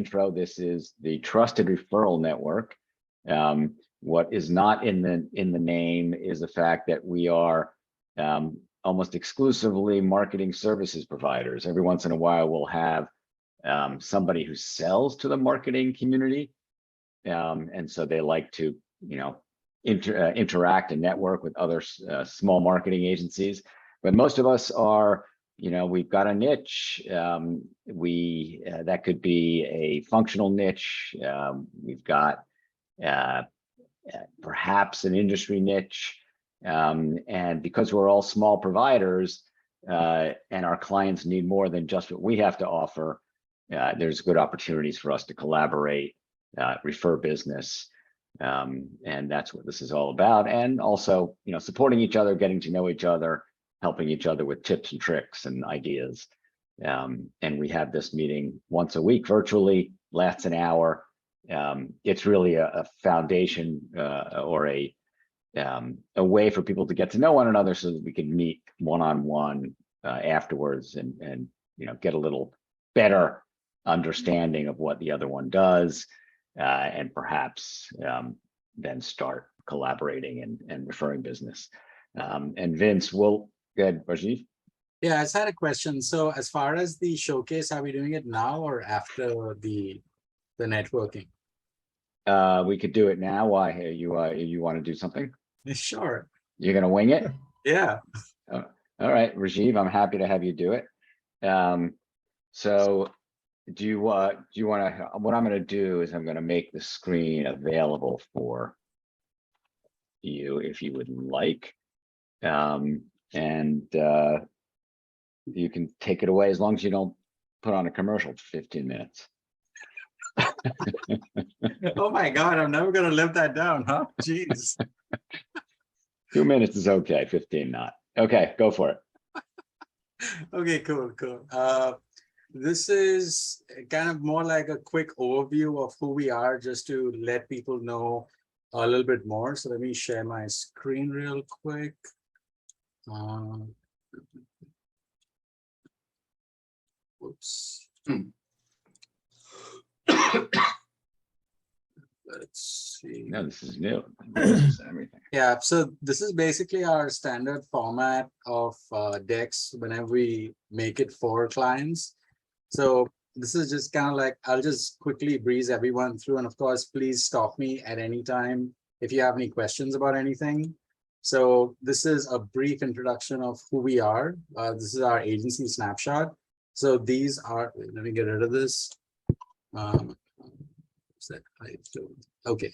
intro, this is the Trusted Referral Network. What is not in the name is the fact that we are almost exclusively marketing services providers. Every once in a while, we'll have somebody who sells to the marketing community, and so they like to, interact and network with other small marketing agencies. But most of us are, we've got a niche. That could be a functional niche. We've got perhaps an industry niche. And because we're all small providers and our clients need more than just what we have to offer, there's good opportunities for us to collaborate, refer business. And that's what this is all about. And also, supporting each other, getting to know each other, helping each other with tips and tricks and ideas. And we have this meeting once a week virtually, lasts an hour. It's really a foundation or a way for people to get to know one another so that we can meet one-on-one afterwards and get a little better understanding of what the other one does, and perhaps then start collaborating and referring business. And Vince, go ahead, Rajiv. Yeah, I just had a question. So as far as the showcase, are we doing it now or after the networking? We could do it now. Why? You want to do something? Sure. You're gonna wing it? Yeah. All right, Rajiv, I'm happy to have you do it. So do you want to, what I'm going to do is I'm going to make the screen available for you if you would like. And you can take it away as long as you don't put on a commercial for 15 minutes. Oh my God, I'm never going to live that down, huh? Jeez. 2 minutes is okay, 15 not. Okay, go for it. Okay, cool. This is kind of more like a quick overview of who we are, just to let people know a little bit more. So let me share my screen real quick. Oops. Let's see. No, this is new. This is everything. Yeah, so this is basically our standard format of decks whenever we make it for clients. So this is just kind of like, I'll just quickly breeze everyone through. And of course, please stop me at any time if you have any questions about anything. So this is a brief introduction of who we are. This is our agency snapshot. So these are, let me get rid of this. Okay.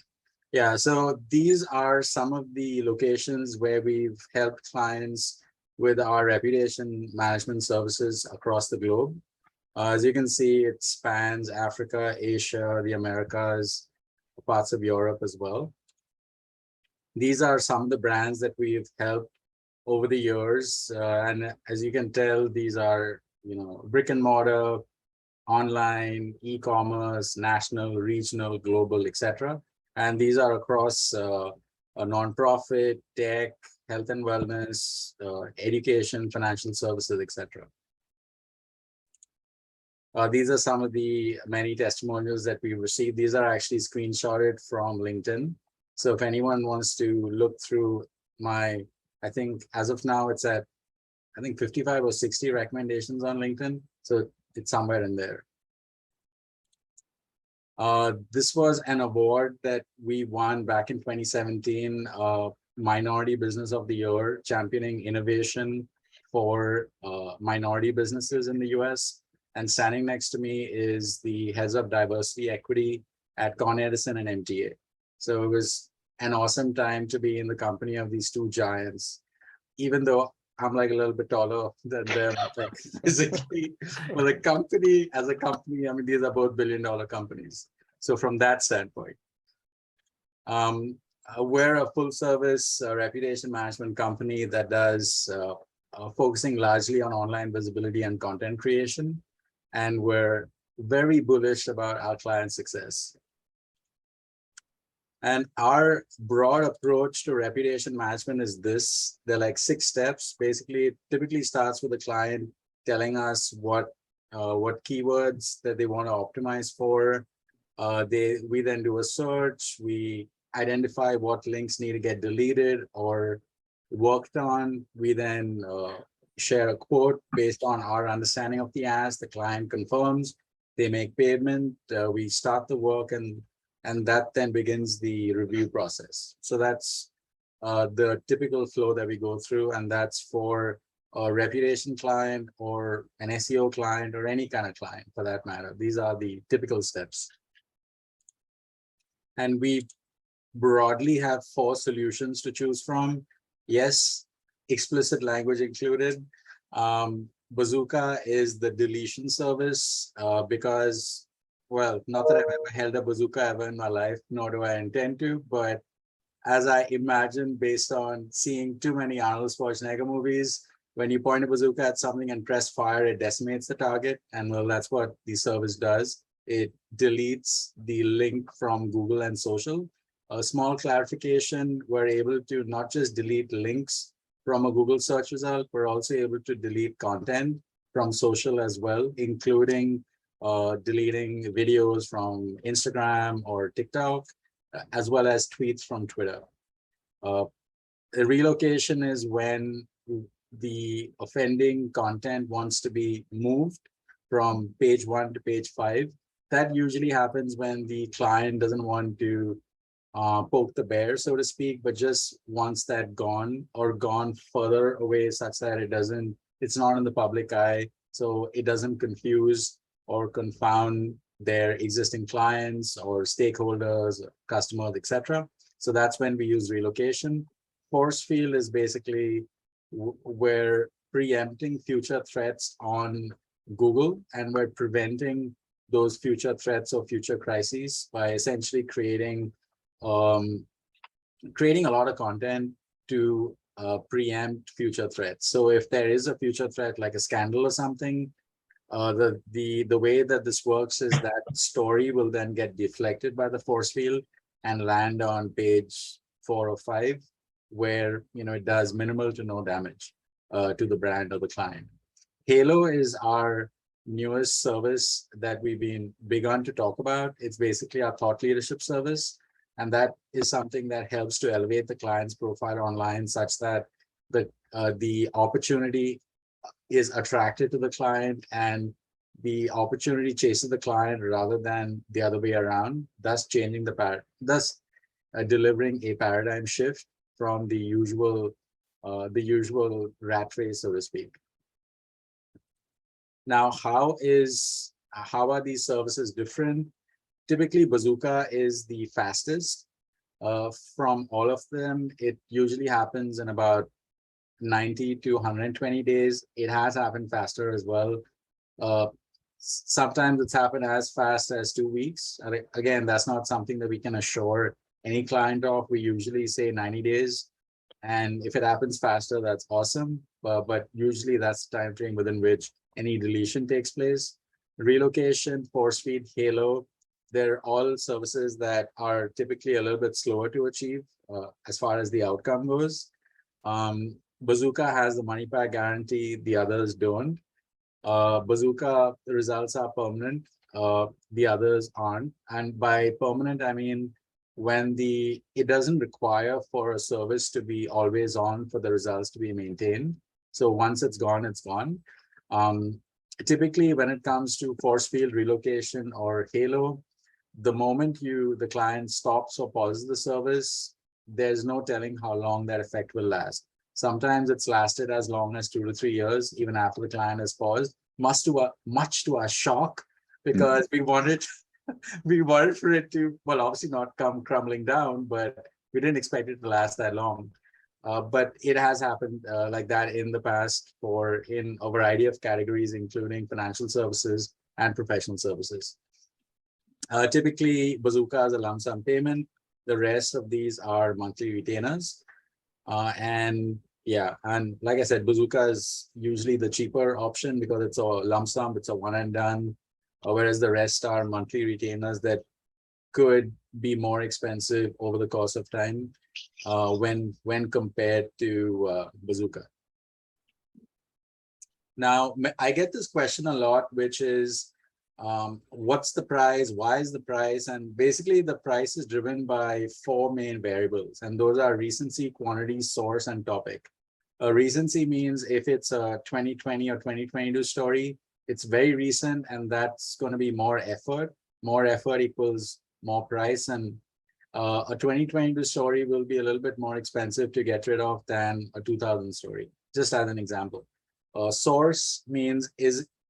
Yeah, so these are some of the locations where we've helped clients with our reputation management services across the globe. As you can see, it spans Africa, Asia, the Americas, parts of Europe as well. These are some of the brands that we've helped over the years. And as you can tell, these are, brick and mortar, online, e-commerce, national, regional, global, etc. And these are across a nonprofit, tech, health and wellness, education, financial services, etc. These are some of the many testimonials that we've received. These are actually screenshotted from LinkedIn. So if anyone wants to look through I think as of now, it's at, 55 or 60 recommendations on LinkedIn. So it's somewhere in there. This was an award that we won back in 2017, Minority Business of the Year, championing innovation for minority businesses in the US. And standing next to me is the heads of diversity equity at Con Edison and MTA. So it was an awesome time to be in the company of these two giants, even though I'm like a little bit taller than them physically. But the company, as a company, these are both billion-dollar companies. So from that standpoint, we're a full-service reputation management company that does focusing largely on online visibility and content creation. And we're very bullish about our client success. And our broad approach to reputation management is this. There are like 6 steps. Basically, it typically starts with the client telling us what what keywords that they want to optimize for. We then do a search. We identify what links need to get deleted or worked on. We then share a quote based on our understanding of the ask. The client confirms, they make payment, we start the work, and that then begins the review process. So that's the typical flow that we go through, and that's for a reputation client or an SEO client or any kind of client for that matter. These are the typical steps. And we broadly have 4 solutions to choose from. Yes, explicit language included. Bazooka is the deletion service because, well, not that I've ever held a bazooka ever in my life, nor do I intend to, but as I imagine, based on seeing too many Arnold Schwarzenegger movies, when you point a bazooka at something and press fire, it decimates the target. And well, that's what the service does. It deletes the link from Google and social. A small clarification, we're able to not just delete links from a Google search result, we're also able to delete content from social as well, including deleting videos from Instagram or TikTok, as well as tweets from Twitter. A relocation is when the offending content wants to be moved from page 1 to page 5. That usually happens when the client doesn't want to poke the bear, so to speak, but just wants that gone or gone further away such that it's not in the public eye, so it doesn't confuse or confound their existing clients or stakeholders, customers, etc. So that's when we use relocation. Force field is basically we're preempting future threats on Google, and we're preventing those future threats or future crises by essentially creating a lot of content to preempt future threats. So if there is a future threat like a scandal or something, the way that this works is that story will then get deflected by the force field and land on page 4 or 5, where it does minimal to no damage to the brand or the client. Halo is our newest service that we've begun to talk about. It's basically our thought leadership service. And that is something that helps to elevate the client's profile online such that the opportunity is attracted to the client and the opportunity chases the client rather than the other way around, thus changing delivering a paradigm shift from the usual rat race, so to speak. Now, how are these services different? Typically, Bazooka is the fastest from all of them. It usually happens in about 90 to 120 days. It has happened faster as well. Sometimes it's happened as fast as 2 weeks. Again, that's not something that we can assure any client of. We usually say 90 days. And if it happens faster, that's awesome. But usually that's the time frame within which any deletion takes place. Relocation, force feed, Halo, they're all services that are typically a little bit slower to achieve as far as the outcome goes. Bazooka has the money back guarantee, the others don't. Bazooka, the results are permanent, the others aren't. And by permanent, I mean when it doesn't require for a service to be always on for the results to be maintained. So once it's gone, it's gone. Typically, when it comes to force field, relocation, or Halo, the moment the client stops or pauses the service, there's no telling how long that effect will last. Sometimes it's lasted as long as 2 to 3 years, even after the client has paused, much to our shock, because we wanted for it to, well, obviously not come crumbling down, but we didn't expect it to last that long. But it has happened like that in the past in a variety of categories, including financial services and professional services. Typically, Bazooka is a lump sum payment. The rest of these are monthly retainers. And like I said, Bazooka is usually the cheaper option because it's a lump sum, it's a one and done, whereas the rest are monthly retainers that could be more expensive over the course of time when compared to Bazooka. Now, I get this question a lot, which is, what's the price? Why is the price? And basically the price is driven by four main variables, and those are recency, quantity, source, and topic. Recency means if it's a 2020 or 2022 story, it's very recent, and that's going to be more effort. More effort equals more price, and a 2022 story will be a little bit more expensive to get rid of than a 2000 story, just as an example. Source means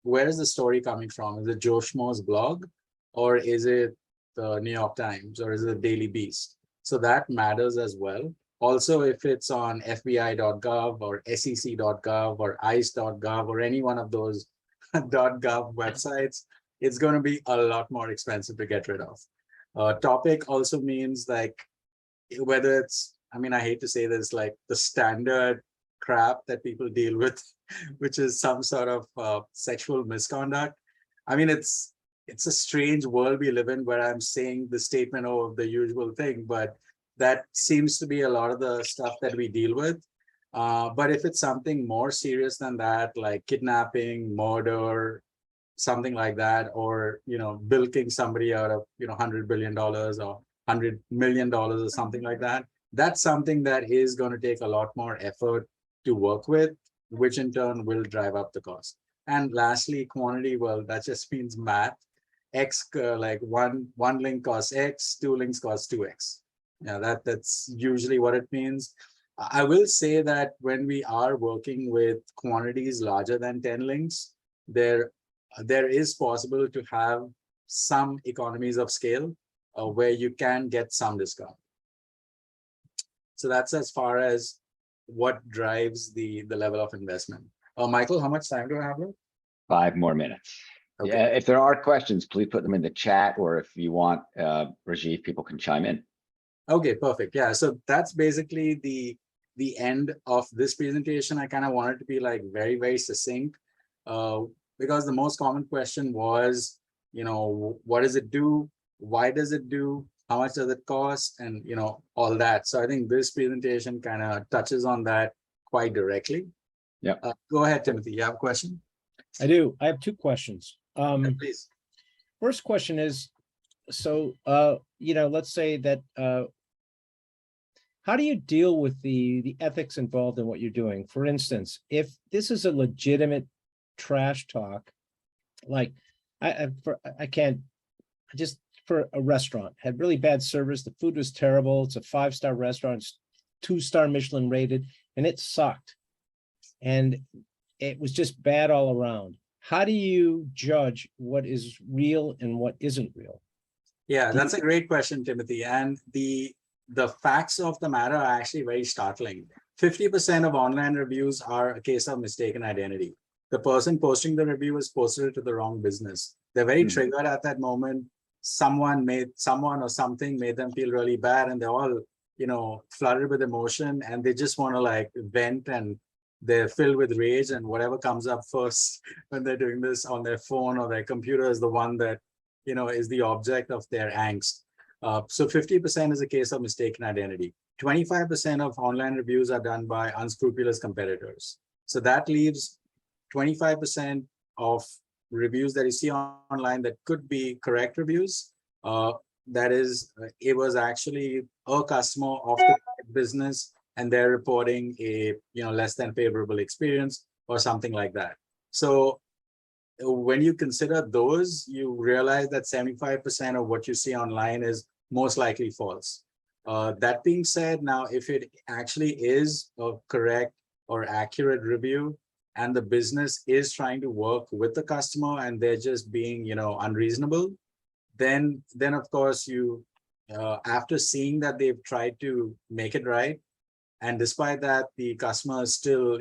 where is the story coming from? Is it Joe Schmo's blog, or is it the New York Times, or is it the Daily Beast? So that matters as well. Also, if it's on FBI.gov or SEC.gov or ICE.gov or any one of those .gov websites, it's going to be a lot more expensive to get rid of. Topic also means like whether it's, I mean, I hate to say this, like the standard crap that people deal with, which is some sort of sexual misconduct. I mean, it's a strange world we live in where I'm saying the statement of the usual thing, but that seems to be a lot of the stuff that we deal with. But if it's something more serious than that, like kidnapping, murder, something like that, or bilking somebody out of $100 billion or $100 million or something like that, that's something that is going to take a lot more effort to work with, which in turn will drive up the cost. And lastly, quantity, well, that just means math. X, like one link costs X, two links cost 2X. Yeah, that's usually what it means. I will say that when we are working with quantities larger than 10 links, there is possible to have some economies of scale where you can get some discount. So that's as far as what drives the level of investment. Michael, how much time do I have left? 5 more minutes. Okay. Yeah, if there are questions, please put them in the chat, or if you want, Rajiv, people can chime in. Okay, perfect. Yeah, so that's basically the end of this presentation. I kind of wanted to be like very, very succinct because the most common question was, what does it do? Why does it do? How much does it cost? And, all that. So I think this presentation kind of touches on that quite directly. Yeah. Go ahead, Timothy. You have a question? I do. I have 2 questions. Please. First question is, so, let's say that, how do you deal with the ethics involved in what you're doing? For instance, if this is a legitimate trash talk, like just for a restaurant, had really bad service, the food was terrible, it's a 5-star restaurant, it's 2-star Michelin rated, and it sucked. And it was just bad all around. How do you judge what is real and what isn't real? Yeah, that's a great question, Timothy. And the facts of the matter are actually very startling. 50% of online reviews are a case of mistaken identity. The person posting the review is posted to the wrong business. They're very triggered at that moment. Someone or something made them feel really bad, and they're all, flooded with emotion, and they just want to like vent, and they're filled with rage, and whatever comes up first when they're doing this on their phone or their computer is the one that, is the object of their angst. So 50% is a case of mistaken identity. 25% of online reviews are done by unscrupulous competitors. So that leaves 25% of reviews that you see online that could be correct reviews. That is, it was actually a customer of the business, and they're reporting a less than favorable experience or something like that. So when you consider those, you realize that 75% of what you see online is most likely false. That being said, now if it actually is a correct or accurate review, and the business is trying to work with the customer and they're just being unreasonable, then of course you after seeing that they've tried to make it right, and despite that the customer is still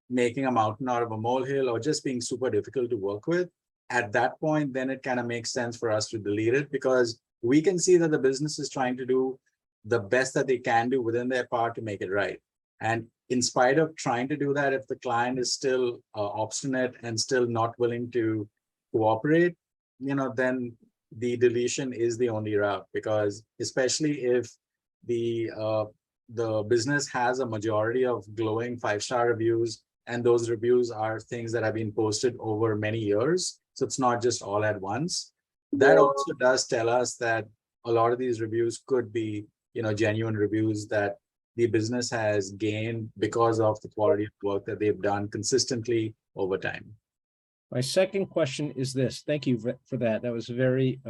making a mountain out of a molehill or just being super difficult to work with, at that point then it kind of makes sense for us to delete it, because we can see that the business is trying to do the best that they can do within their part to make it right. And in spite of trying to do that, if the client is still obstinate and still not willing to cooperate, then the deletion is the only route, because especially if the business has a majority of glowing 5-star reviews and those reviews are things that have been posted over many years. So it's not just all at once. That also does tell us that a lot of these reviews could be, genuine reviews that the business has gained because of the quality of work that they've done consistently over time. My second question is this. Thank you for that. That was very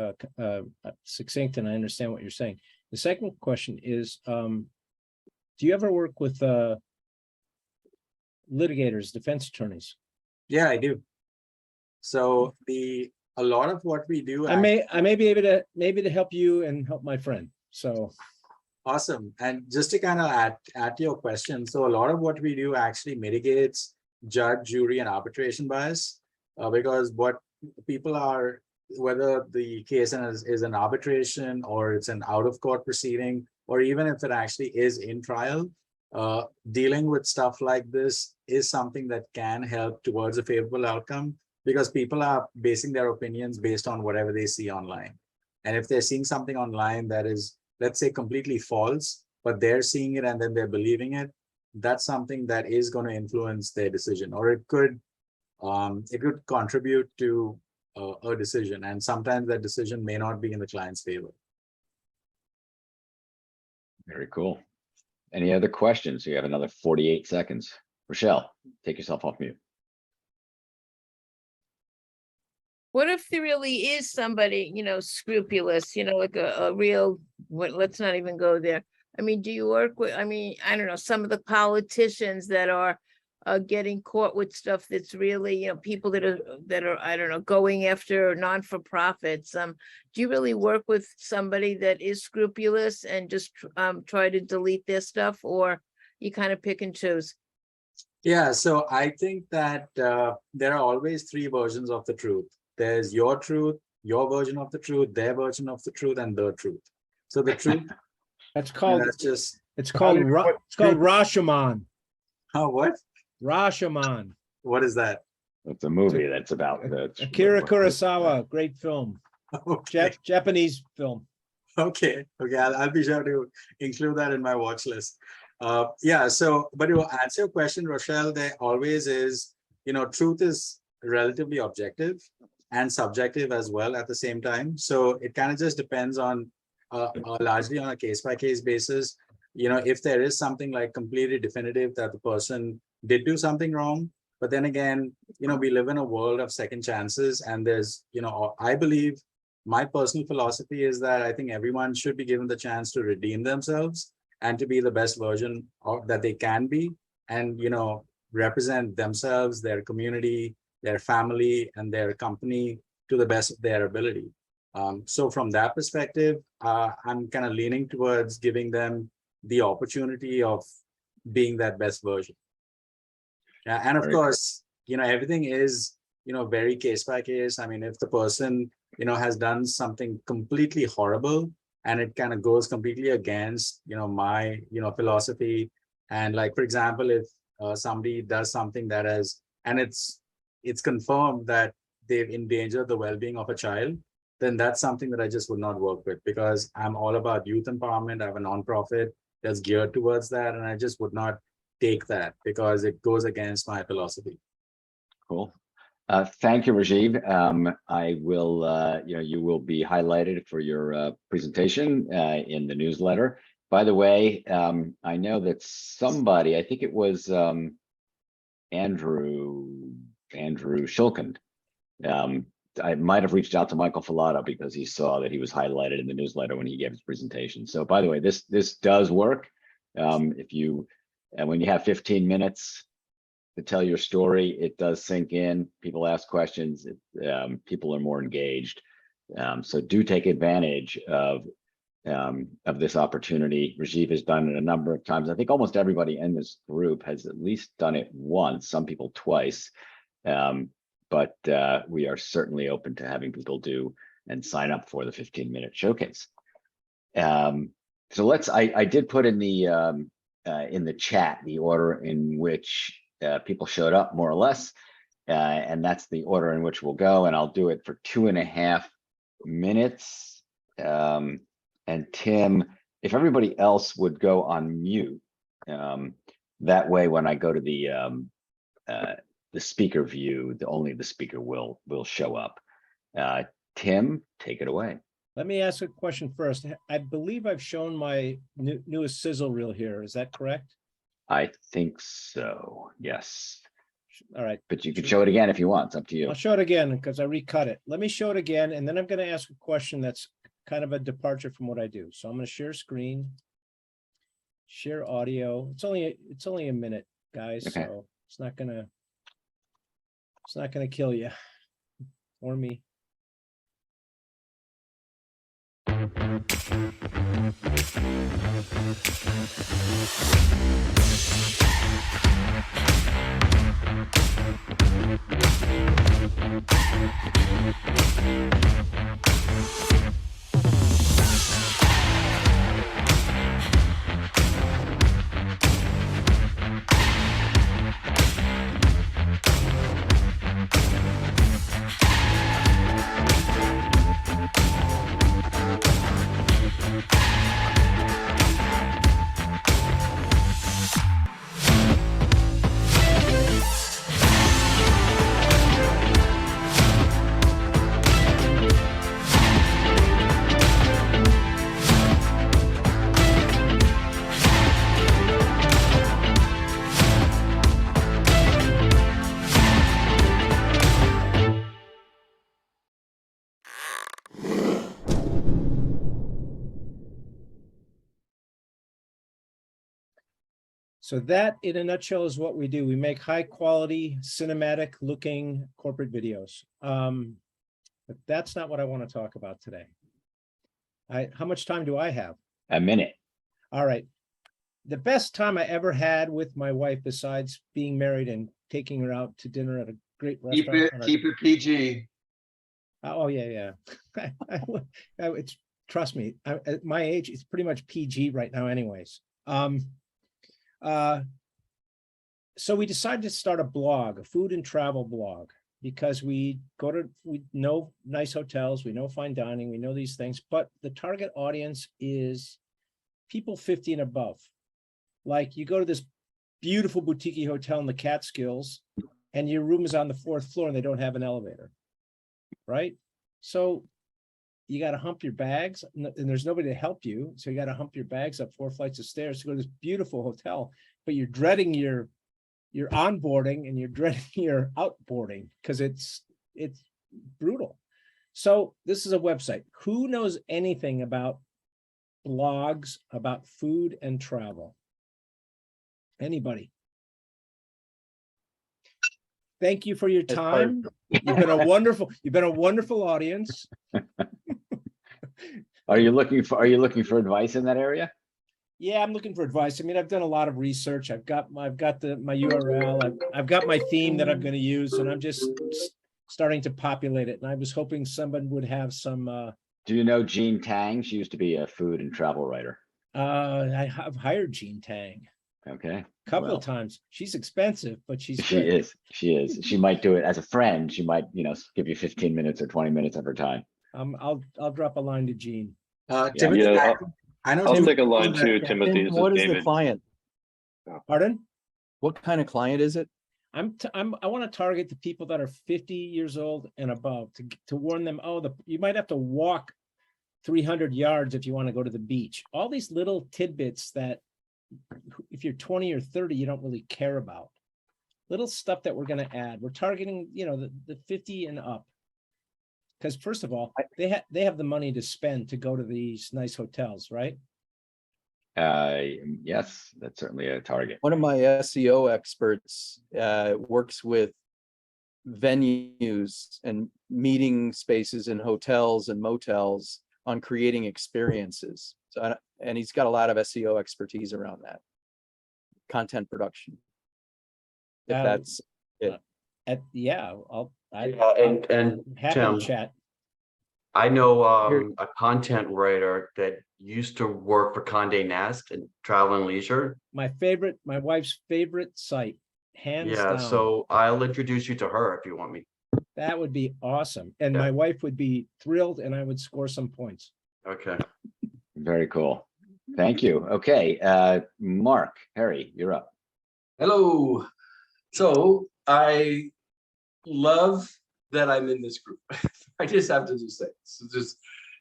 succinct, and I understand what you're saying. The second question is, do you ever work with litigators, defense attorneys? Yeah, I do. So a lot of what we do, I may be able to help you and help my friend. So awesome. And just to kind of add to your question, so a lot of what we do actually mitigates judge, jury, and arbitration bias, because what people are, whether the case is an arbitration or it's an out-of-court proceeding, or even if it actually is in trial, dealing with stuff like this is something that can help towards a favorable outcome, because people are basing their opinions based on whatever they see online. And if they're seeing something online that is, let's say, completely false, but they're seeing it and then they're believing it, that's something that is going to influence their decision, or it could contribute to a decision. And sometimes that decision may not be in the client's favor. Very cool. Any other questions? You have another 48 seconds. Rochelle, take yourself off mute. What if there really is somebody, scrupulous, like a real, let's not even go there. I mean, do you work with, I don't know, some of the politicians that are getting caught with stuff that's really, people that are, I don't know, going after non-for-profits. Do you really work with somebody that is scrupulous and just try to delete their stuff, or you kind of pick and choose? Yeah, so I think that there are always three versions of the truth. There's your truth, your version of the truth, their version of the truth, and the truth. So the truth, that's called, it's called Rashomon. Oh, what? Rashomon. What is that? It's a movie that's about Akira Kurosawa, great film. Okay. Japanese film. Okay, I'll be sure to include that in my watch list. Yeah, so, but to answer your question, Rochelle, there always is, truth is relatively objective and subjective as well at the same time. So it kind of just depends on largely on a case-by-case basis. If there is something like completely definitive that the person did do something wrong, but then again, we live in a world of second chances, and there's, I believe my personal philosophy is that I think everyone should be given the chance to redeem themselves and to be the best version that they can be, and, represent themselves, their community, their family, and their company to the best of their ability. So from that perspective, I'm kind of leaning towards giving them the opportunity of being that best version. Yeah, and of course, everything is, very case by case. I mean, if the person, has done something completely horrible and it kind of goes completely against, my, philosophy, and like, for example, if somebody does something that has, and it's confirmed that they've endangered the well-being of a child, then that's something that I just would not work with, because I'm all about youth empowerment. I have a nonprofit that's geared towards that, and I just would not take that because it goes against my philosophy. Cool. Thank you, Rajiv. I will, you will be highlighted for your presentation in the newsletter. By the way, I know that somebody, I think it was Andrew Shulkin. I might have reached out to Michael Falato because he saw that he was highlighted in the newsletter when he gave his presentation. So by the way, this does work. If you, when you have 15 minutes to tell your story, it does sink in. People ask questions. People are more engaged. So do take advantage of this opportunity. Rajiv has done it a number of times. I think almost everybody in this group has at least done it once, some people twice. But we are certainly open to having people do and sign up for the 15-minute showcase. So I did put in the chat the order in which people showed up, more or less, and that's the order in which we'll go. And I'll do it for 2.5 minutes. And Tim, if everybody else would go on mute, that way when I go to the the speaker view, only the speaker will show up. Tim, take it away. Let me ask a question first. I believe I've shown my newest sizzle reel here. Is that correct? I think so, yes. All right. But you could show it again if you want. It's up to you. I'll show it again because I recut it. Let me show it again, and then I'm going to ask a question that's kind of a departure from what I do. So I'm going to share screen, share audio. It's only a minute, guys. Okay. So it's not gonna kill you or me. So that, in a nutshell, is what we do. We make high quality, cinematic looking corporate videos. But that's not what I want to talk about today. How much time do I have? A minute. All right. The best time I ever had with my wife, besides being married and taking her out to dinner at a great restaurant. Keep it PG. Oh, yeah. It's, trust me, at my age, it's pretty much PG right now anyways. So we decided to start a blog, a food and travel blog, because we know nice hotels, we know fine dining, we know these things, but the target audience is people 50 and above. Like, you go to this beautiful boutique hotel in the Catskills and your room is on the 4th floor and they don't have an elevator, right? So you got to hump your bags and there's nobody to help you. So you got to hump your bags up 4 flights of stairs to go to this beautiful hotel, but you're dreading your onboarding and you're dreading your outboarding because it's brutal. So this is a website. Who knows anything about blogs about food and travel? Anybody? Thank you for your time. You've been a wonderful audience. Are you looking for advice in that area? Yeah, I'm looking for advice. I mean, I've done a lot of research. I've got my URL. I've got my theme that I'm going to use, and I'm just starting to populate it. And I was hoping someone would have some. Do you know Jean Tang? She used to be a food and travel writer. I have hired Jean Tang. Okay. A couple of times. She's expensive, but she's She good. is. She might do it as a friend. She might, give you 15 minutes or 20 minutes of her time. I'll drop a line to Jean. Timothy, Yeah, I know. I'll Tim- take a line too, Timothy. This What is is the David. client? Pardon? What kind of client is it? I want to target the people that are 50 years old and above to warn them, you might have to walk 300 yards if you want to go to the beach. All these little tidbits that if you're 20 or 30, you don't really care about. Little stuff that we're going to add. We're targeting, the 50 and up. Because first of all, they have the money to spend to go to these nice hotels, right? Yes, that's certainly a target. One of my SEO experts works with venues and meeting spaces in hotels and motels on creating experiences. So, and he's got a lot of SEO expertise around that. Content production. If that's it. I'm happy Tim, to chat. I know a content writer that used to work for Condé Nast and Travel and Leisure. My wife's favorite site, hands Yeah, down. so I'll introduce you to her if you want me. That would be awesome. And Yeah. my wife would be thrilled and I would score some points. Okay. Very cool. Thank you. Okay, Mark, Herre, you're up. Hello. So I love that I'm in this group. I just have to just say,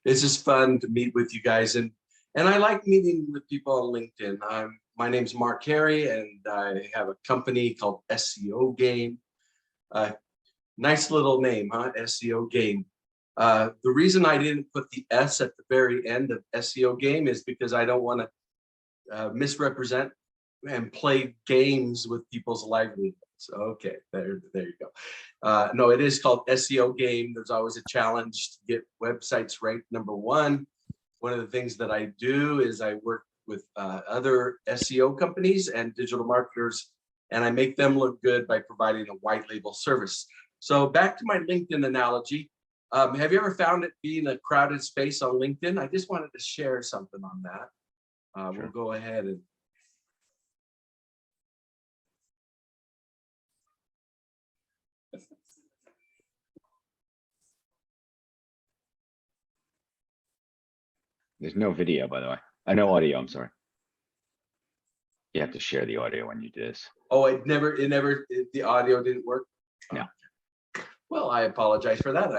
it's just fun to meet with you guys, and I like meeting with people on LinkedIn. My name's Mark Herre, and I have a company called SEO Game. Nice little name, huh? SEO Game. The reason I didn't put the S at the very end of SEO Game is because I don't want to misrepresent and play games with people's livelihoods. Okay, there you go. No, it is called SEO Game. There's always a challenge to get websites ranked #1. One of the things that I do is I work with other SEO companies and digital marketers, and I make them look good by providing a white label service. So back to my LinkedIn analogy. Have you ever found it being a crowded space on LinkedIn? I just wanted to share something on that. Sure. We'll go ahead and. There's no video, by the way. No audio, I'm sorry. You have to share the audio when you do this. Oh, the audio didn't work? No. Well, I apologize for that.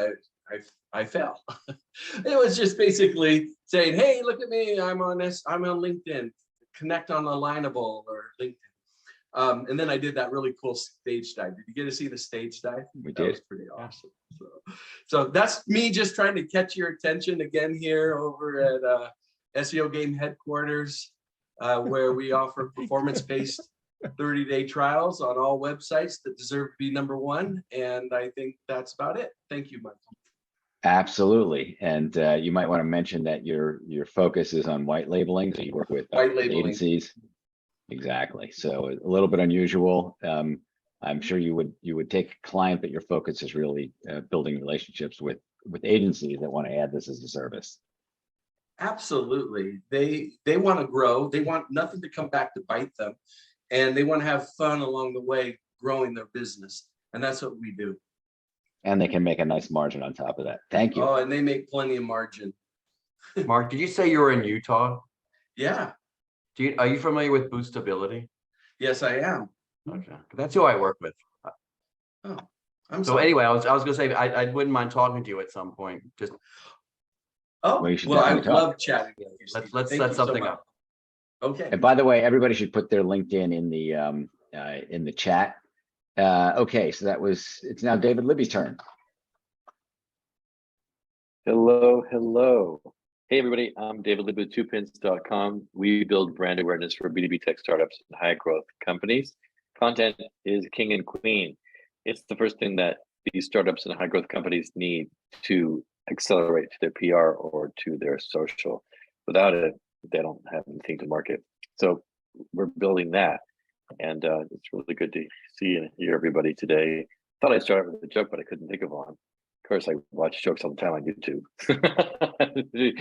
I fell. It was just basically saying, hey, look at me. I'm on LinkedIn. Connect on Alignable or LinkedIn. And then I did that really cool stage dive. Did you get to see the stage dive? We That did. was pretty awesome. So that's me just trying to catch your attention again here over at SEO Game headquarters, where we offer performance-based 30-day trials on all websites that deserve to be #1. And I think that's about it. Thank you, Michael. Absolutely. And you might want to mention that your focus is on white labeling. So you work with White labeling. agencies. Exactly. So a little bit unusual. I'm sure you would take a client, but your focus is really building relationships with agencies that want to add this as a service. Absolutely. They want to grow. They want nothing to come back to bite them. And they want to have fun along the way, growing their business. And that's what we do. And they can make a nice margin on top of that. Thank you. Oh, and they make plenty of margin. Mark, did you say you were in Utah? Yeah. Are you familiar with Boostability? Yes, I am. Okay, that's who I work with. Oh, I'm So sorry. anyway, I was gonna say I wouldn't mind talking to you at some point. Just Oh, Well, you should well, I definitely talk. love chatting with you, Steve. let's Thank set you so something much. up. Okay. And by the way, everybody should put their LinkedIn in the chat. Okay, so it's now David Libby's turn. Hello. Hey, everybody. I'm David Libby with 2pins.com. We build brand awareness for B2B tech startups and high growth companies. Content is king and queen. It's the first thing that these startups and high growth companies need to accelerate to their PR or to their social. Without it, they don't have anything to market. So we're building that. And it's really good to see and hear everybody today. Thought I'd start with a joke, but I couldn't think of one. Of course, I watch jokes all the time on YouTube,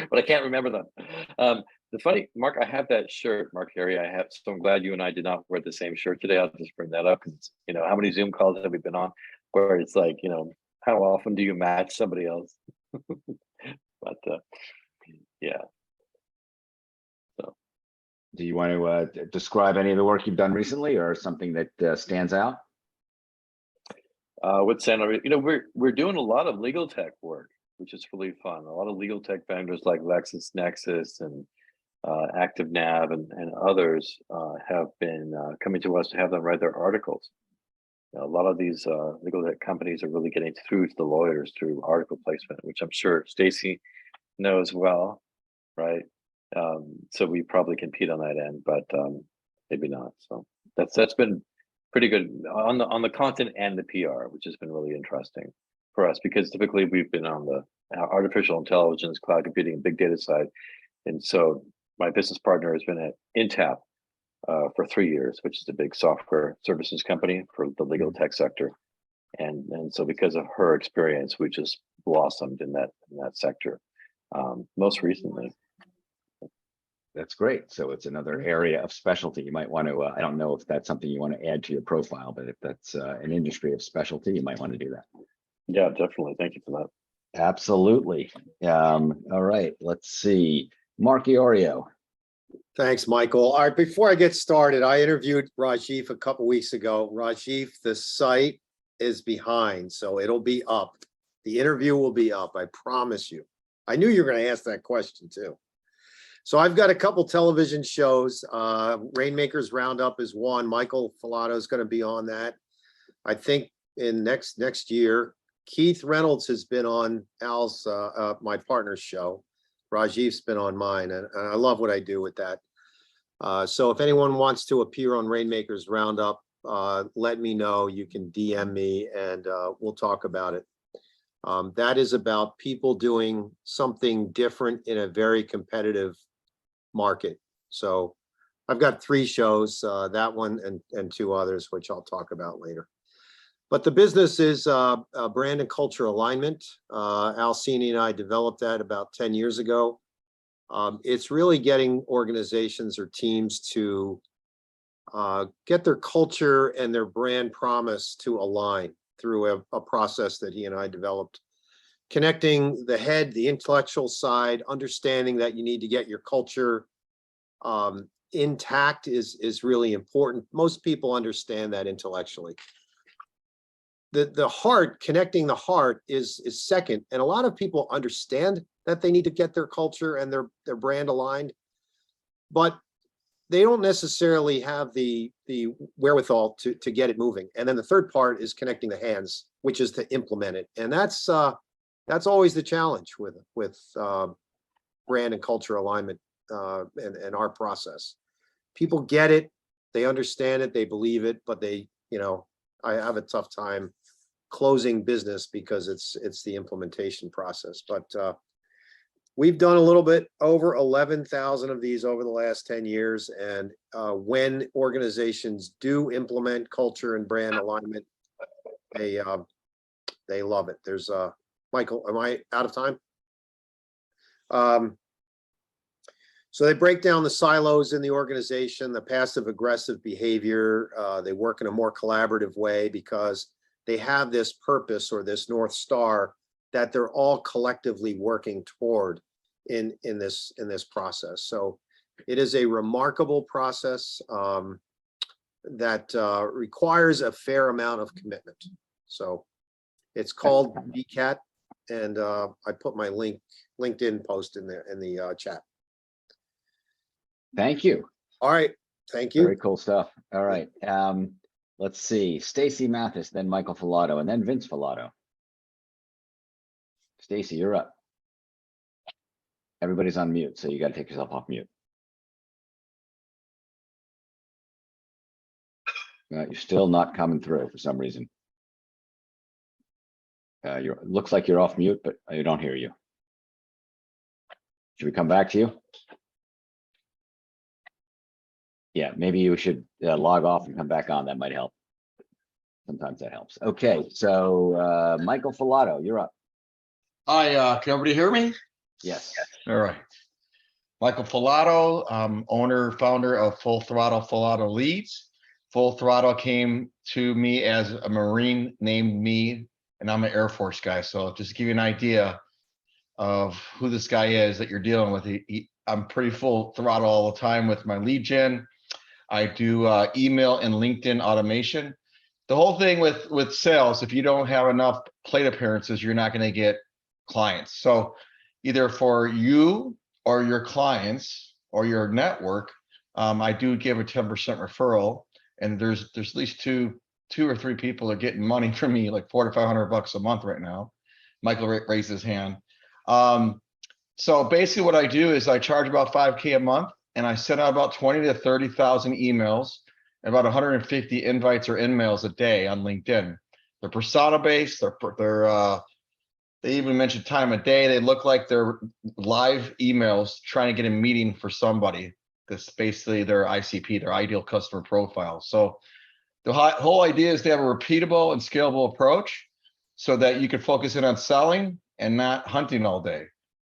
but I can't remember them. The funny, Mark, I have that shirt, Mark Herre. So I'm glad you and I did not wear the same shirt today. I'll just bring that up because, how many Zoom calls have we been on where it's like, how often do you match somebody else? But yeah. So. Do you want to describe any of the work you've done recently or something that stands out? With Santa, we're doing a lot of legal tech work, which is really fun. A lot of legal tech vendors like LexisNexis and ActiveNav and others have been coming to us to have them write their articles. A lot of these legal tech companies are really getting through to the lawyers through article placement, which I'm sure Stacey knows well, right? So we probably compete on that end, but maybe not. So that's been pretty good on the content and the PR, which has been really interesting for us because typically we've been on the artificial intelligence, cloud computing, and big data side. And so my business partner has been at Intapp for 3 years, which is a big software services company for the legal tech sector. And so because of her experience, we just blossomed in that sector most recently. That's great. So it's another area of specialty. You might want to, I don't know if that's something you want to add to your profile, but if that's an industry of specialty, you might want to do that. Yeah, definitely. Thank you for that. Absolutely. All right, let's see. Mark Iorio. Thanks, Michael. All right, before I get started, I interviewed Rajiv a couple weeks ago. Rajiv, the site is behind, so it'll be up. The interview will be up, I promise you. I knew you were going to ask that question too. So I've got a couple television shows. Rainmakers Roundup is one. Michael Falato is going to be on that. I think in next year. Keith Reynolds has been on Al's, my partner's show. Rajiv's been on mine, and I love what I do with that. So if anyone wants to appear on Rainmakers Roundup, let me know. You can DM me and we'll talk about it. That is about people doing something different in a very competitive market. So I've got 3 shows, that one and 2 others, which I'll talk about later. But the business is brand and culture alignment. Alcini and I developed that about 10 years ago. It's really getting organizations or teams to get their culture and their brand promise to align through a process that he and I developed. Connecting the head, the intellectual side, understanding that you need to get your culture intact is really important. Most people understand that intellectually. The heart, connecting the heart is second. And a lot of people understand that they need to get their culture and their brand aligned, but they don't necessarily have the wherewithal to get it moving. And then the third part is connecting the hands, which is to implement it. And that's always the challenge with brand and culture alignment and our process. People get it, they understand it, they believe it, but I have a tough time closing business because it's the implementation process. But we've done a little bit over 11,000 of these over the last 10 years. And when organizations do implement culture and brand alignment, they love it. There's Michael, am I out of time? So they break down the silos in the organization, the passive aggressive behavior. They work in a more collaborative way because they have this purpose or this North Star that they're all collectively working toward in this process. So it is a remarkable process that requires a fair amount of commitment. So it's called BCAT, and I put my LinkedIn post in the chat. Thank you. All right. Thank you. Very cool stuff. All right. Let's see. Stacey Mathis, then Michael Falato, and then Vince Falato. Stacey, you're up. Everybody's on mute, so you got to take yourself off mute. You're still not coming through for some reason. Looks like you're off mute, but I don't hear you. Should we come back to you? Yeah, maybe you should log off and come back on. That might help. Sometimes that helps. Okay, so Michael Falato, you're up. Hi, can everybody hear me? Yes. All right. Michael Falato, owner, founder of Full Throttle Falato Leads. Full Throttle came to me as a Marine named me, and I'm an Air Force guy. So just to give you an idea of who this guy is that you're dealing with, I'm pretty full throttle all the time with my lead gen. I do email and LinkedIn automation. The whole thing with sales, if you don't have enough plate appearances, you're not going to get clients. So either for you or your clients or your network, I do give a 10% referral, and there's at least two or three people are getting money from me, like $400 to $500 a month right now. Michael raised his hand. So basically what I do is I charge about $5K a month, and I send out about 20 to 30,000 emails and about 150 invites or in-mails a day on LinkedIn. They're persona based. They even mention time of day. They look like they're live emails trying to get a meeting for somebody. That's basically their ICP, their ideal customer profile. So the whole idea is to have a repeatable and scalable approach so that you can focus in on selling and not hunting all day.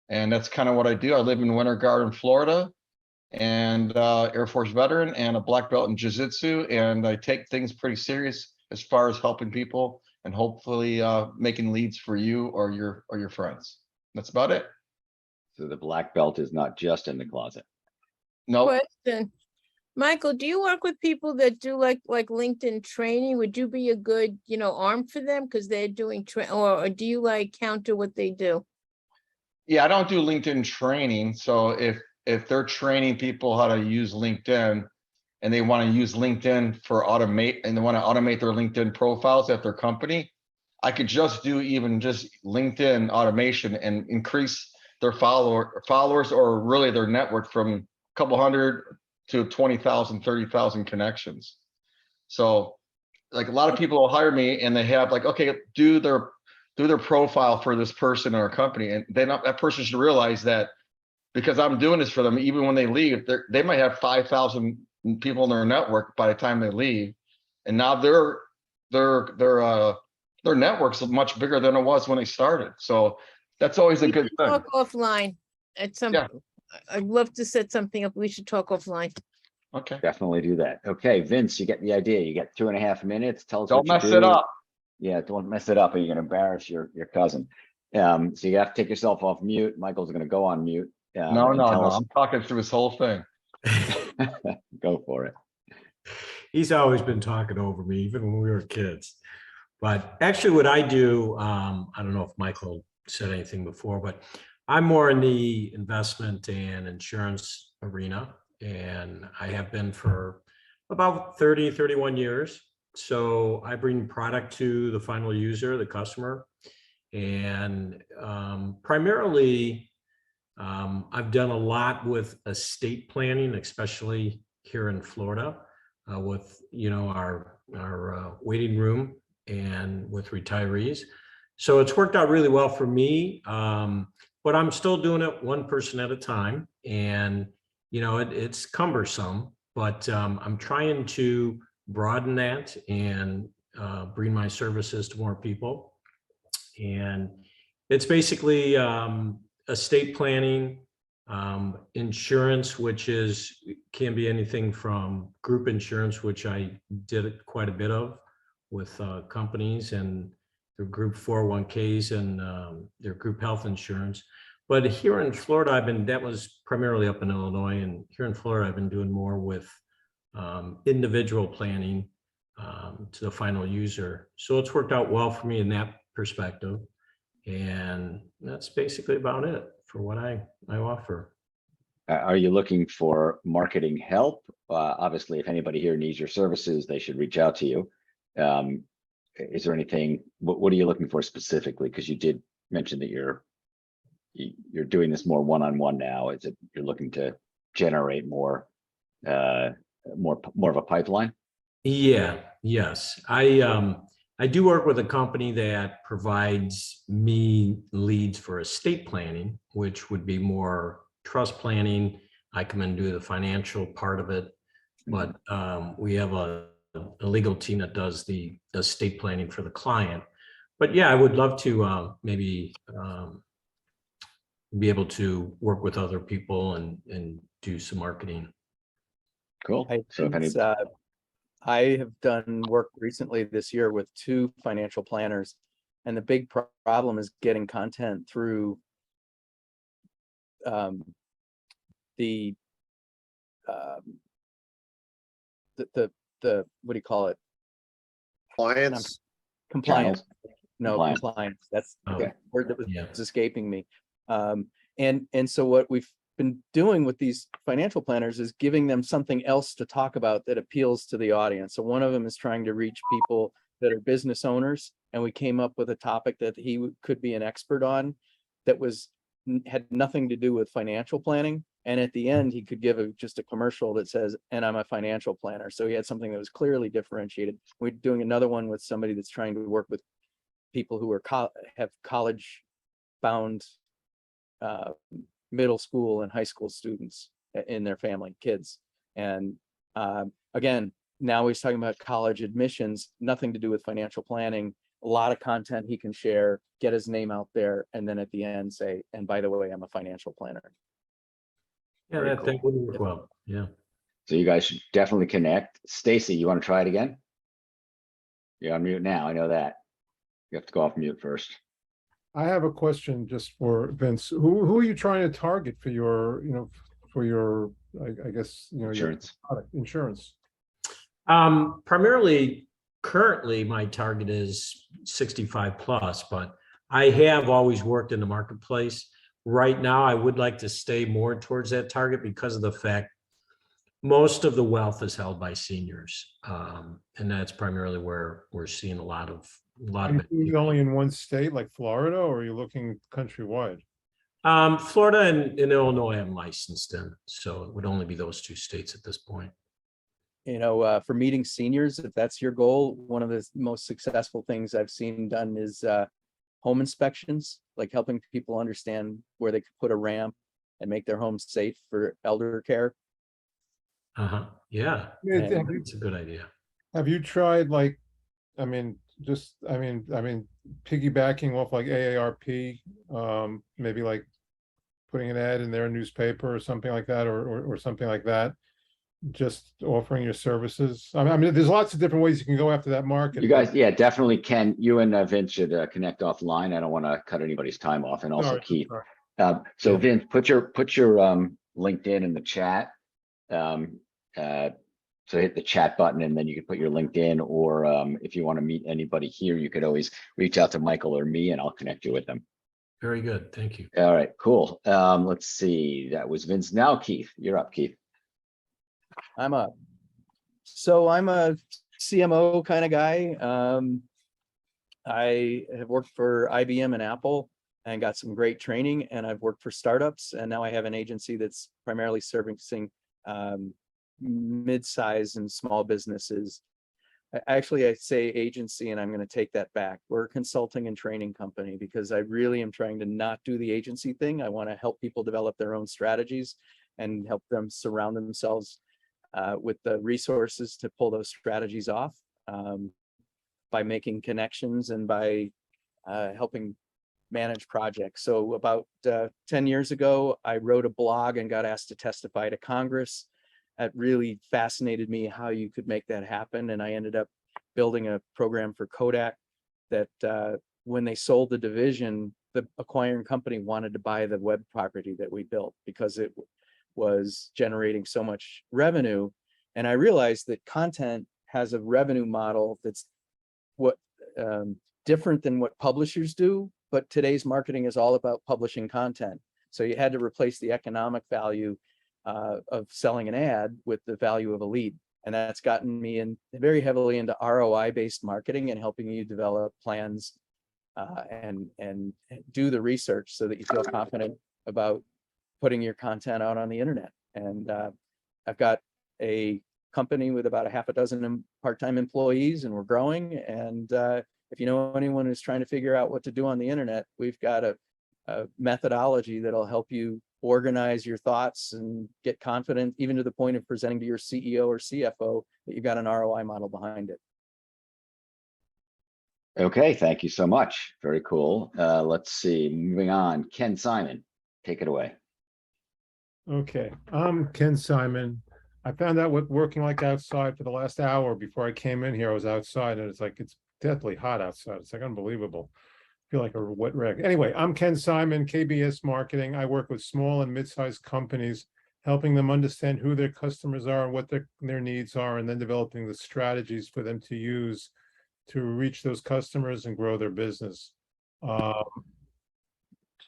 And that's kind of what I do. I live in Winter Garden, Florida, and Air Force veteran and a black belt in jiu-jitsu. And I take things pretty serious as far as helping people and hopefully making leads for you or your friends. That's about it. So the black belt is not just in the closet. No, Question. Michael, do you work with people that do like LinkedIn training? Would you be a good, arm for them because they're doing or do you like counter what they do? yeah, I don't do LinkedIn training. So if they're training people how to use LinkedIn and they want to use LinkedIn for automate and they want to automate their LinkedIn profiles at their company, I could just do even just LinkedIn automation and increase their followers or really their network from a couple hundred to 20,000, 30,000 connections. So like a lot of people will hire me and they have like, okay, do their profile for this person in our company. And then that person should realize that because I'm doing this for them, even when they leave, they might have 5,000 people in their network by the time they leave. And now their network's much bigger than it was when they started. So that's always a We good should thing. talk offline at some, Yeah. I'd love to set something up. We should talk offline. Okay. Definitely do that. Okay, Vince, you get the idea. You get 2.5 minutes. Tell us Don't what you mess do. it up. Yeah, don't mess it up or you're gonna embarrass your cousin. So you have to take yourself off mute. Michael's gonna go on mute. No, and no, tell no. us- I'm talking through this whole thing. Go for it. He's always been talking over me, even when we were kids. But actually what I do, I don't know if Michael said anything before, but I'm more in the investment and insurance arena. And I have been for about 30, 31 years. So I bring product to the final user, the customer. And primarily, I've done a lot with estate planning, especially here in Florida, with our waiting room and with retirees. So it's worked out really well for me, but I'm still doing it one person at a time, and it's cumbersome. But I'm trying to broaden that and bring my services to more people. And it's basically estate planning, insurance, which can be anything from group insurance, which I did quite a bit of with companies and their group 401ks and their group health insurance. But here in Florida, that was primarily up in Illinois, and here in Florida, I've been doing more with individual planning to the final user. So it's worked out well for me in that perspective. And that's basically about it for what I offer. Are you looking for marketing help? Obviously, if anybody here needs your services, they should reach out to you. Is there anything, what are you looking for specifically? Because you did mention that you're doing this more one-on-one now. Is it you're looking to generate more of a pipeline? Yeah, yes. I do work with a company that provides me leads for estate planning, which would be more trust planning. I come and do the financial part of it, but we have a legal team that does the estate planning for the client. But yeah, I would love to maybe be able to work with other people and do some marketing. Cool. So if any, I have done work recently this year with 2 financial planners, and the big problem is getting content through the what do you call it? Clients, Compliance. No, Compliance. compliance. That's the Okay. word that was Yeah. escaping me. And so what we've been doing with these financial planners is giving them something else to talk about that appeals to the audience. So one of them is trying to reach people that are business owners, and we came up with a topic that he could be an expert on that had nothing to do with financial planning. And at the end, he could give just a commercial that says, "And I'm a financial planner." So he had something that was clearly differentiated. We're doing another one with somebody that's trying to work with people who have college bound middle school and high school students in their family, kids. And again, now he's talking about college admissions, nothing to do with financial planning, a lot of content he can share, get his name out there, and then at the end say, "And by the way, I'm a financial planner." Yeah, Very that would work well. Yeah. so you guys should definitely connect. Stacey, you want to try it again? You're on mute now. I know that. You have to go off mute first. I have a question just for Vince. Who are you trying to target for your, for your I guess, your Insurance. product, insurance. Primarily, currently, my target is 65 plus, but I have always worked in the marketplace. Right now, I would like to stay more towards that target because of the fact most of the wealth is held by seniors. And that's primarily where we're seeing a lot of Are you doing only in one state like Florida, or are you looking countrywide? Florida and Illinois I'm licensed in, so it would only be those two states at this point. For meeting seniors, if that's your goal, one of the most successful things I've seen done is home inspections, like helping people understand where they could put a ramp and make their homes safe for elder care. Yeah, Yeah, it's a good idea. Have you tried piggybacking off like AARP, maybe like putting an ad in their newspaper or something like that, or something like that, just offering your services? I mean, there's lots of different ways you can go after that market. You guys, yeah, definitely can. You and Vince should connect offline. I don't want to cut anybody's time off, and also Sorry, Keith. sorry. So Yeah. Vince, put your LinkedIn in the chat. So hit the chat button, and then you can put your LinkedIn, or if you want to meet anybody here, you could always reach out to Michael or me, and I'll connect you with them. Very good, thank you. All right, cool. Let's see. That was Vince. Now, Keith, you're up, Keith. I'm a CMO kind of guy. I have worked for IBM and Apple and got some great training, and I've worked for startups, and now I have an agency that's primarily servicing mid-size and small businesses. Actually, I say agency, and I'm going to take that back. We're a consulting and training company because I really am trying to not do the agency thing. I want to help people develop their own strategies and help them surround themselves with the resources to pull those strategies off by making connections and by helping manage projects. So about 10 years ago, I wrote a blog and got asked to testify to Congress. That really fascinated me how you could make that happen. And I ended up building a program for Kodak that when they sold the division, the acquiring company wanted to buy the web property that we built because it was generating so much revenue. And I realized that content has a revenue model that's different than what publishers do, but today's marketing is all about publishing content. So you had to replace the economic value of selling an ad with the value of a lead. And that's gotten me in very heavily into ROI-based marketing and helping you develop plans and do the research so that you feel confident about putting your content out on the internet. And I've got a company with about a half a dozen part-time employees, and we're growing. And if you know anyone who's trying to figure out what to do on the internet, we've got a methodology that'll help you organize your thoughts and get confident, even to the point of presenting to your CEO or CFO that you've got an ROI model behind it. Okay, thank you so much. Very cool. Let's see. Moving on. Ken Simon, take it away. Okay, I'm Ken Simon. I found out what working like outside for the last hour before I came in here. I was outside, and it's deathly hot outside. It's like unbelievable. I feel like a wet rag. Anyway, I'm Ken Simon, KBS Marketing. I work with small and mid-sized companies, helping them understand who their customers are and what their needs are, and then developing the strategies for them to use to reach those customers and grow their business.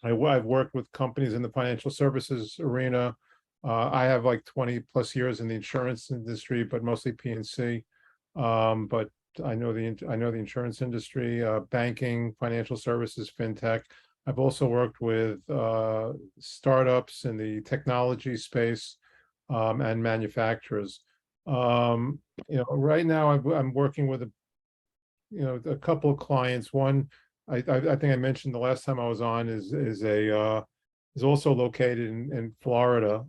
I've worked with companies in the financial services arena. I have like 20 plus years in the insurance industry, but mostly P&C. But I know the insurance industry, banking, financial services, fintech. I've also worked with startups in the technology space and manufacturers. Right now I'm working with a couple of clients. One, I think I mentioned the last time I was on is also located in Florida,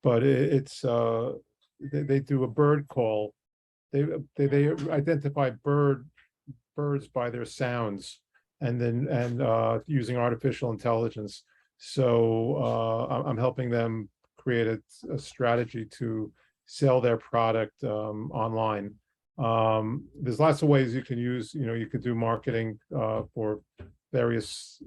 but they do a bird call. They identify birds by their sounds, and using artificial intelligence. So I'm helping them create a strategy to sell their product online. There's lots of ways you can use, you could do marketing for various,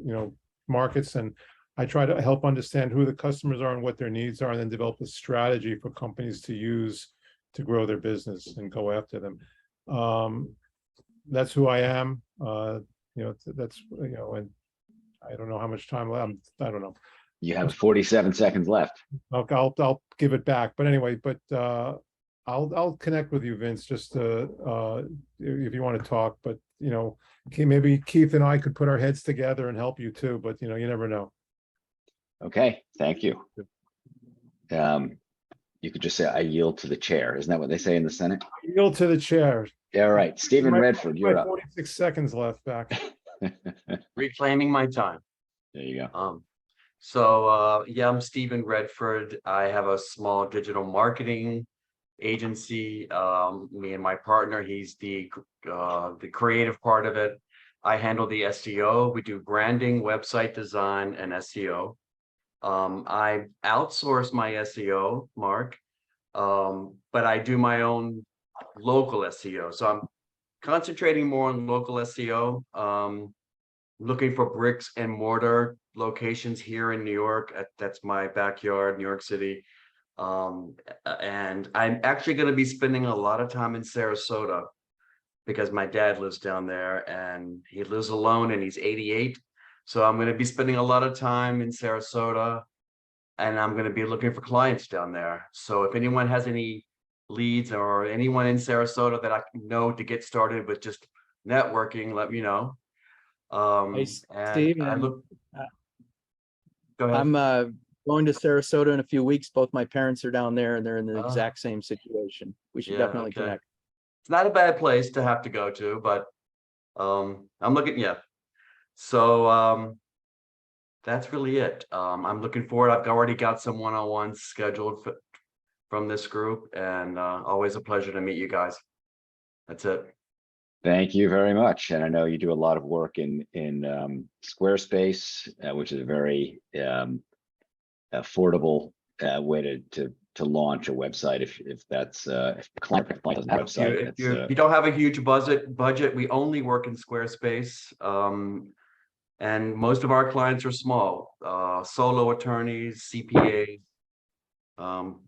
markets. And I try to help understand who the customers are and what their needs are, and then develop a strategy for companies to use to grow their business and go after them. That's who I am. That's, and I don't know how much time left. I don't know. You have 47 seconds left. I'll give it back. But anyway, I'll connect with you, Vince, just to, if you want to talk. But maybe Keith and I could put our heads together and help you too. But you never know. Okay, thank you. You could just say, I yield to the chair. Isn't that what they say in the Senate? Yield to the chair. Yeah, right. Stephen Redford, you're up. 46 seconds left back. Reclaiming my time. There you go. Yeah, I'm Stephen Redford. I have a small digital marketing agency. Me and my partner, he's the creative part of it. I handle the SEO. We do branding, website design, and SEO. I outsource my SEO, Mark, but I do my own local SEO. So I'm concentrating more on local SEO, looking for bricks and mortar locations here in New York. That's my backyard, New York City. And I'm actually going to be spending a lot of time in Sarasota because my dad lives down there and he lives alone and he's 88. So I'm going to be spending a lot of time in Sarasota and I'm going to be looking for clients down there. So if anyone has any leads or anyone in Sarasota that I know to get started with just networking, let me know. Hey, Steve, I look. Go ahead. I'm going to Sarasota in a few weeks. Both my parents are down there and they're in the Oh. exact same situation. We should Yeah, definitely okay. connect. It's not a bad place to have to go to, but I'm looking, yeah. So that's really it. I'm looking forward. I've already got some one-on-ones scheduled from this group, and always a pleasure to meet you guys. That's it. Thank you very much. And I know you do a lot of work in Squarespace, which is a very affordable way to launch a website. If that's if a client doesn't have a website, If you don't have a huge budget, we only work in Squarespace. And most of our clients are small, solo attorneys, CPAs.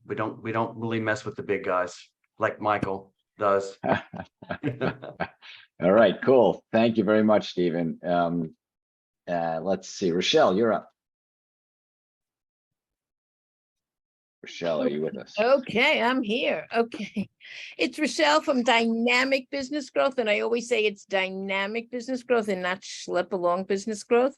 We don't really mess with the big guys like Michael does. All right, cool. Thank you very much, Stephen. Let's see, Rochelle, you're up. Rochelle, are you with us? Okay, I'm here. Okay. It's Rochelle from Dynamic Business Growth. And I always say it's dynamic business growth and not schlep along business growth.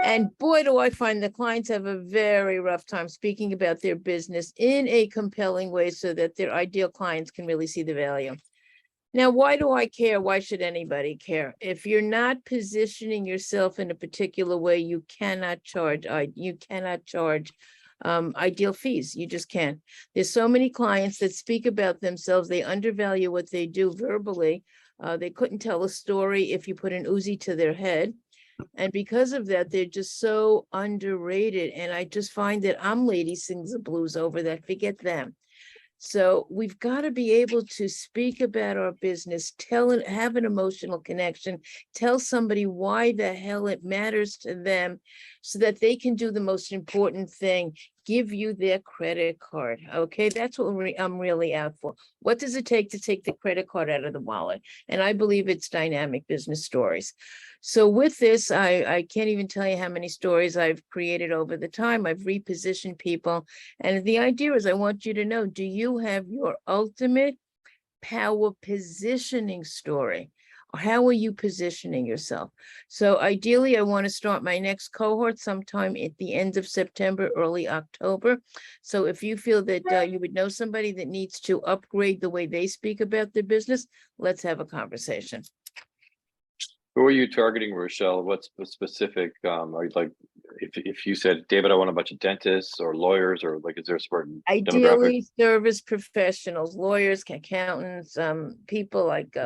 And boy, do I find the clients have a very rough time speaking about their business in a compelling way so that their ideal clients can really see the value. Now, why do I care? Why should anybody care? If you're not positioning yourself in a particular way, you cannot charge. Ideal fees. You just can't. There's so many clients that speak about themselves. They undervalue what they do verbally. They couldn't tell a story if you put an Uzi to their head. And because of that, they're just so underrated. And I just find that Lady sings the blues over that. Forget them. So we've got to be able to speak about our business, have an emotional connection, tell somebody why the hell it matters to them so that they can do the most important thing, give you their credit card. Okay, that's what I'm really out for. What does it take to take the credit card out of the wallet? And I believe it's dynamic business stories. So with this, I can't even tell you how many stories I've created over the time. I've repositioned people. And the idea is I want you to know, do you have your ultimate power positioning story? Or how are you positioning yourself? So ideally, I want to start my next cohort sometime at the end of September, early October. So if you feel that you would know somebody that needs to upgrade the way they speak about their business, let's have a conversation. Who are you targeting, Rochelle? What's specific? Are you like, if you said, David, I want a bunch of dentists or lawyers, or like, is there a certain demographic? Ideally, service professionals, lawyers, accountants, people like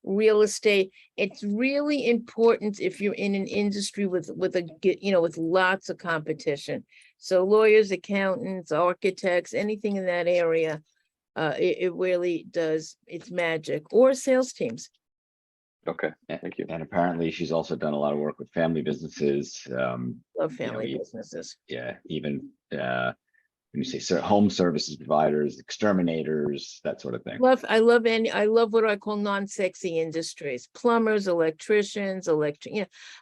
real estate. It's really important if you're in an industry with lots of competition. So lawyers, accountants, architects, anything in that area, it really does its magic. Or sales teams. Okay, thank you. And apparently she's also done a lot of work with family businesses. Love you know, family businesses. Yeah, even when you say home services providers, exterminators, that sort of thing. I love what I call non-sexy industries, plumbers, electricians,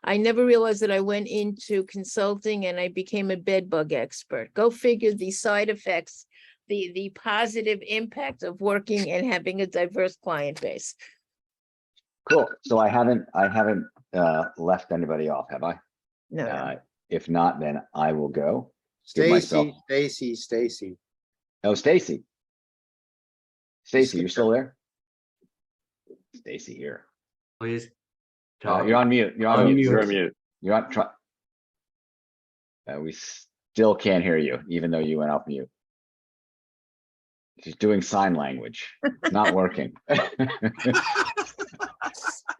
I never realized that I went into consulting and I became a bed bug expert. Go figure the side effects, the positive impact of working and having a diverse client base. Cool. So I haven't left anybody off, have I? No, If not, then I will go. Give myself- Stacy. Oh, Stacey, Skip you're still there? Stacey here. Please. You're on mute. You're on mute. You're on mute. You're on. We still can't hear you, even though you went off mute. She's doing sign language. It's not working.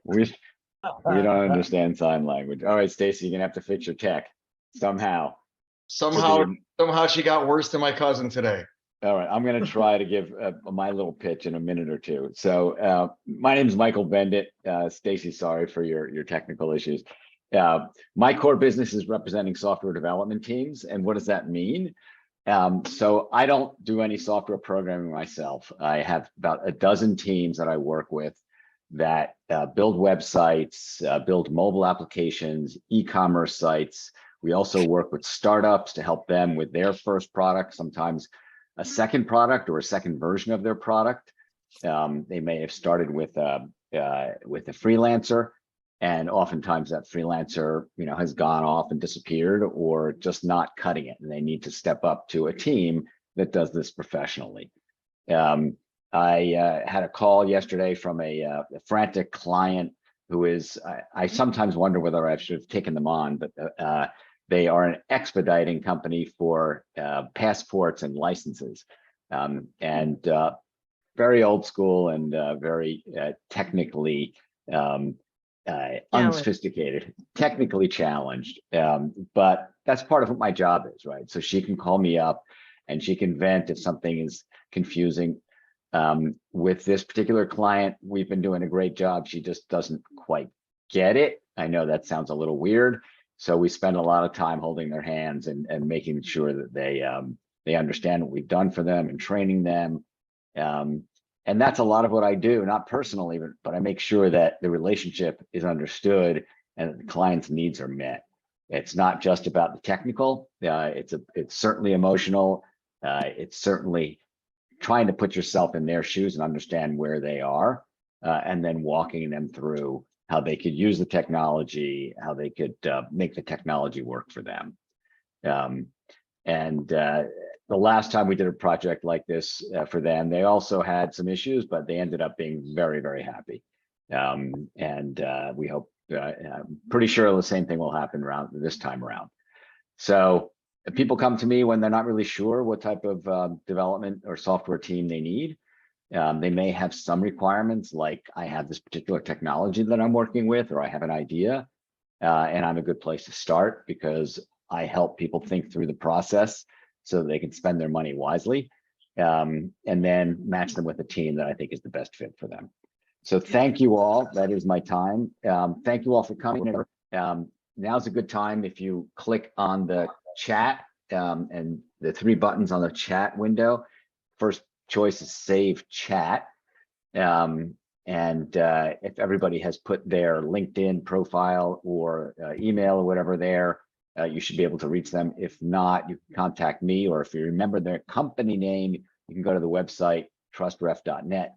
We don't understand sign language. All right, Stacey, you're gonna have to fix your tech somehow. Somehow she got worse than my cousin today. All right, I'm gonna try to give my little pitch in a minute or two. So my name is Michael Bendit. Stacey, sorry for your technical issues. My core business is representing software development teams. And what does that mean? So I don't do any software programming myself. I have about a dozen teams that I work with that build websites, build mobile applications, e-commerce sites. We also work with startups to help them with their first product, sometimes a second product or a second version of their product. They may have started with a freelancer, and oftentimes that freelancer, has gone off and disappeared or just not cutting it, and they need to step up to a team that does this professionally. I had a call yesterday from a frantic client who is, I sometimes wonder whether I should have taken them on, but they are an expediting company for passports and licenses, and very old school and very technically unsophisticated, technically challenged. But that's part of what my job is, right? So she can call me up and she can vent if something is confusing. With this particular client, we've been doing a great job. She just doesn't quite get it. I know that sounds a little weird. So we spend a lot of time holding their hands and making sure that they understand what we've done for them and training them. And that's a lot of what I do, not personally, but I make sure that the relationship is understood and that the client's needs are met. It's not just about the technical. It's certainly emotional. It's certainly trying to put yourself in their shoes and understand where they are, and then walking them through how they could use the technology, how they could make the technology work for them. The last time we did a project like this for them, they also had some issues, but they ended up being very, very happy. We hope, pretty sure the same thing will happen this time around. So people come to me when they're not really sure what type of development or software team they need. They may have some requirements, like I have this particular technology that I'm working with, or I have an idea, and I'm a good place to start because I help people think through the process so they can spend their money wisely, and then match them with a team that I think is the best fit for them. So thank you all. That is my time. Thank you all for coming. Now's a good time if you click on the chat and the three buttons on the chat window. First choice is save chat. If everybody has put their LinkedIn profile or email or whatever there, you should be able to reach them. If not, you can contact me, or if you remember their company name, you can go to the website, trustref.net,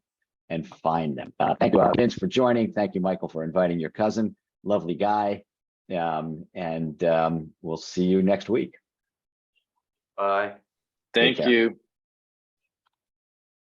and find them. Thank you, Vince, for joining. Thank you, Michael, for inviting your cousin. Lovely guy. We'll see you next week. Bye. Thank you.